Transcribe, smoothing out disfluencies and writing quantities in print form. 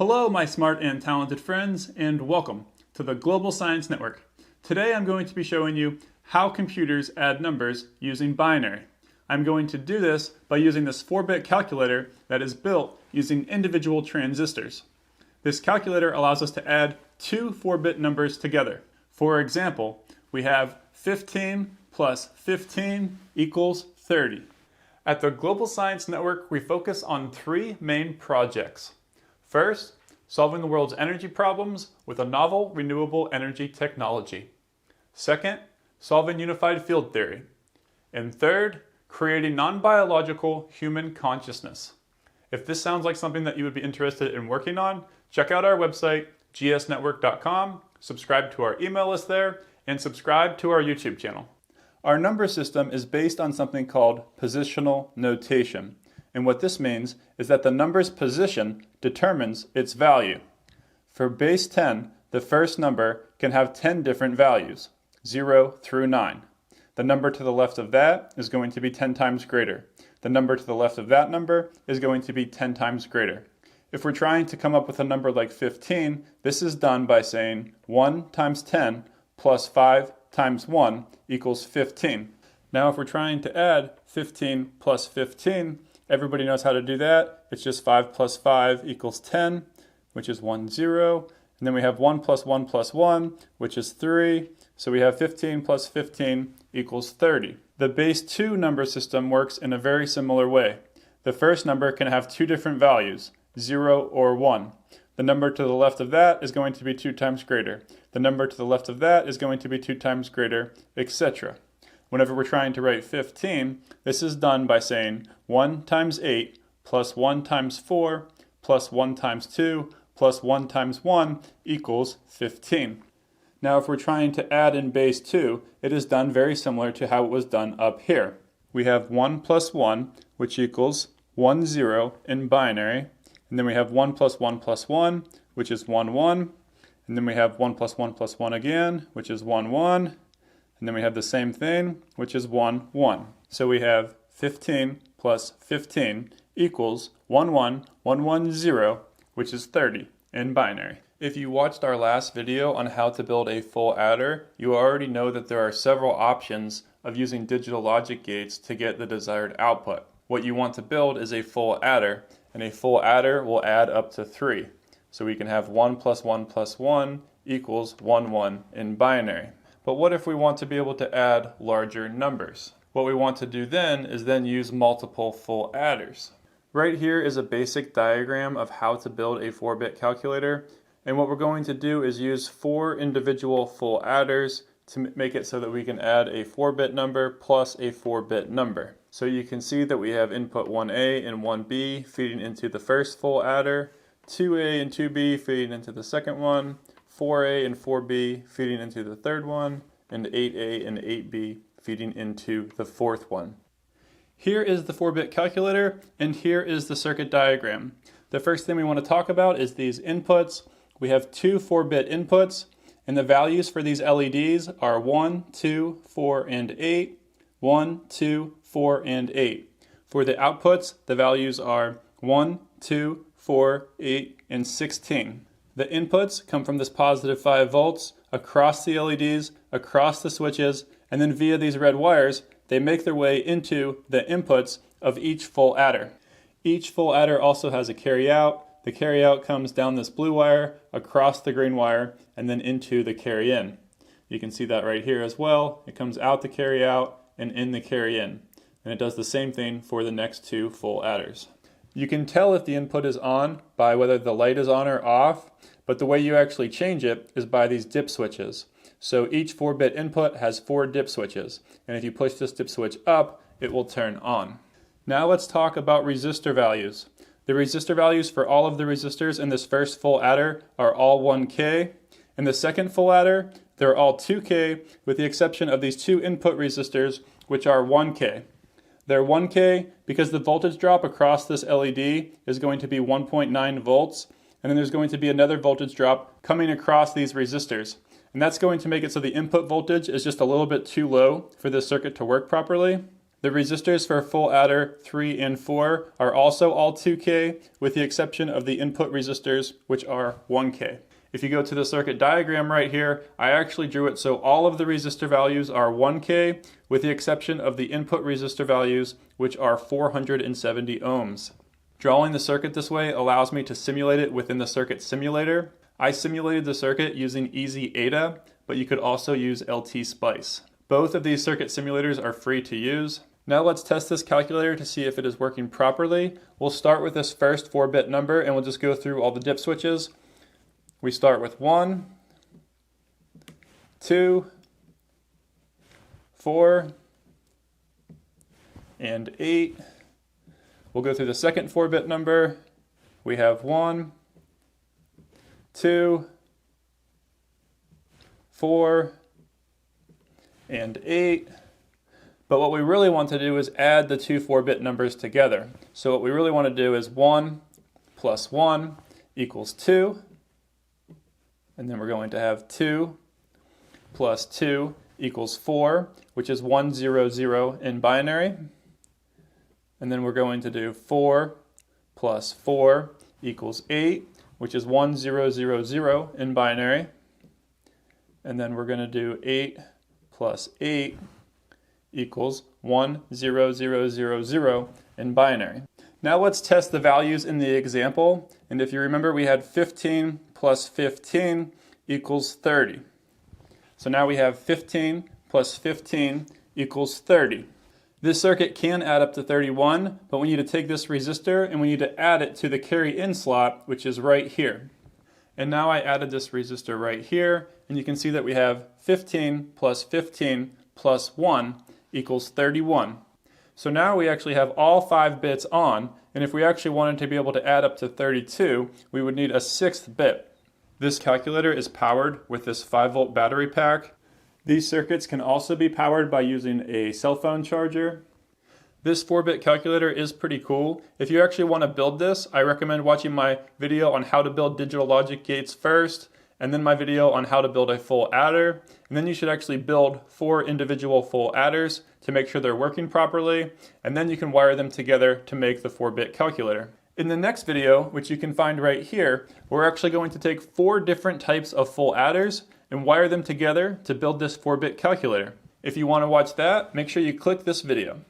Hello, my smart and talented friends, and welcome to the Global Science Network. Today I'm going to be showing you how computers add numbers using binary. I'm going to do this by using this 4-bit calculator that is built using individual transistors. This calculator allows us to add two 4-bit numbers together. For example, we have 15 plus 15 equals 30. At the Global Science Network, we focus on three main projects. First, solving the world's energy problems with a novel renewable energy technology. Second, solving unified field theory. And third, creating non-biological human consciousness. If this sounds like something that you would be interested in working on, check out our website, gsnetwork.com, subscribe to our email list there, and subscribe to our YouTube channel. Our number system is based on something called positional notation. And what this means is that the number's position determines its value. For base 10, the first number can have 10 different values, 0 through 9. The number to the left of that is going to be 10 times greater. The number to the left of that number is going to be 10 times greater. If we're trying to come up with a number like 15, this is done by saying 1 times 10 plus 5 times 1 equals 15. Now if we're trying to add 15 plus 15, everybody knows how to do that. It's just 5 plus 5 equals 10, which is 1, 0. And then we have 1 plus 1 plus 1, which is 3. So we have 15 plus 15 equals 30. The base 2 number system works in a very similar way. The first number can have two different values, 0 or 1. The number to the left of that is going to be 2 times greater. The number to the left of that is going to be 2 times greater, etc. Whenever we're trying to write 15, this is done by saying 1 times 8 plus 1 times 4 plus 1 times 2 plus 1 times 1 equals 15. Now if we're trying to add in base 2, it is done very similar to how it was done up here. We have 1 plus 1, which equals 1, 0 in binary. And then we have 1 plus 1 plus 1, which is 1, 1. And then we have 1 plus 1 plus 1 again, which is 1, 1. And then we have the same thing, which is 1, 1. So we have 15 plus 15 equals 1, 1, 1, 1, 0, which is 30 in binary. If you watched our last video on how to build a full adder, you already know that there are several options of using digital logic gates to get the desired output. What you want to build is a full adder, and a full adder will add up to 3. So we can have 1 plus 1 plus 1 equals 1, 1 in binary. But what if we want to be able to add larger numbers? What we want to do then is use multiple full adders. Right here is a basic diagram of how to build a 4-bit calculator. And what we're going to do is use 4 individual full adders to make it so that we can add a 4-bit number plus a 4-bit number. So you can see that we have input 1A and 1B feeding into the first full adder, 2A and 2B feeding into the second one, 4A and 4B feeding into the third one, and 8A and 8B feeding into the fourth one. Here is the 4-bit calculator, and here is the circuit diagram. The first thing we want to talk about is these inputs. We have two 4-bit inputs, and the values for these LEDs are 1, 2, 4, and 8, 1, 2, 4, and 8. For the outputs, the values are 1, 2, 4, 8, and 16. The inputs come from this positive 5 volts across the LEDs, across the switches, and then via these red wires, they make their way into the inputs of each full adder. Each full adder also has a carry out. The carry out comes down this blue wire, across the green wire, and then into the carry in. You can see that right here as well. It comes out the carry out and in the carry in. And it does the same thing for the next two full adders. You can tell if the input is on by whether the light is on or off, but the way you actually change it is by these dip switches. So each 4-bit input has 4 dip switches, and if you push this dip switch up, it will turn on. Now let's talk about resistor values. The resistor values for all of the resistors in this first full adder are all 1K. In the second full adder, they're all 2K, with the exception of these two input resistors, which are 1K. They're 1K because the voltage drop across this LED is going to be 1.9 volts, and then there's going to be another voltage drop coming across these resistors. And that's going to make it so the input voltage is just a little bit too low for this circuit to work properly. The resistors for full adder 3 and 4 are also all 2K, with the exception of the input resistors, which are 1K. If you go to the circuit diagram right here, I actually drew it so all of the resistor values are 1K, with the exception of the input resistor values, which are 470 ohms. Drawing the circuit this way allows me to simulate it within the circuit simulator. I simulated the circuit using Easy Ada, but you could also use LT Spice. Both of these circuit simulators are free to use. Now let's test this calculator to see if it is working properly. We'll start with this first 4-bit number and we'll just go through all the dip switches. We start with 1, 2, 4, and 8. We'll go through the second 4-bit number. We have 1, 2, 4, and 8. But what we really want to do is add the two 4-bit numbers together. So what we really want to do is 1 plus 1 equals 2. And then we're going to have 2 plus 2 equals 4, which is 100 in binary. And then we're going to do 4 plus 4 equals 8, which is 1000 in binary. And then we're going to do 8 plus 8 equals 10000 in binary. Now let's test the values in the example. And if you remember, we had 15 plus 15 equals 30. So now we have 15 plus 15 equals 30. This circuit can add up to 31, but we need to take this resistor and we need to add it to the carry in slot, which is right here. And now I added this resistor right here, and you can see that we have 15 plus 15 plus 1 equals 31. So now we actually have all 5 bits on, and if we actually wanted to be able to add up to 32, we would need a 6th bit. This calculator is powered with this 5-volt battery pack. These circuits can also be powered by using a cell phone charger. This 4-bit calculator is pretty cool. If you actually want to build this, I recommend watching my video on how to build digital logic gates first, and then my video on how to build a full adder. And then you should actually build 4 individual full adders to make sure they're working properly, and then you can wire them together to make the 4-bit calculator. In the next video, which you can find right here, we're actually going to take 4 different types of full adders and wire them together to build this 4-bit calculator. If you want to watch that, make sure you click this video.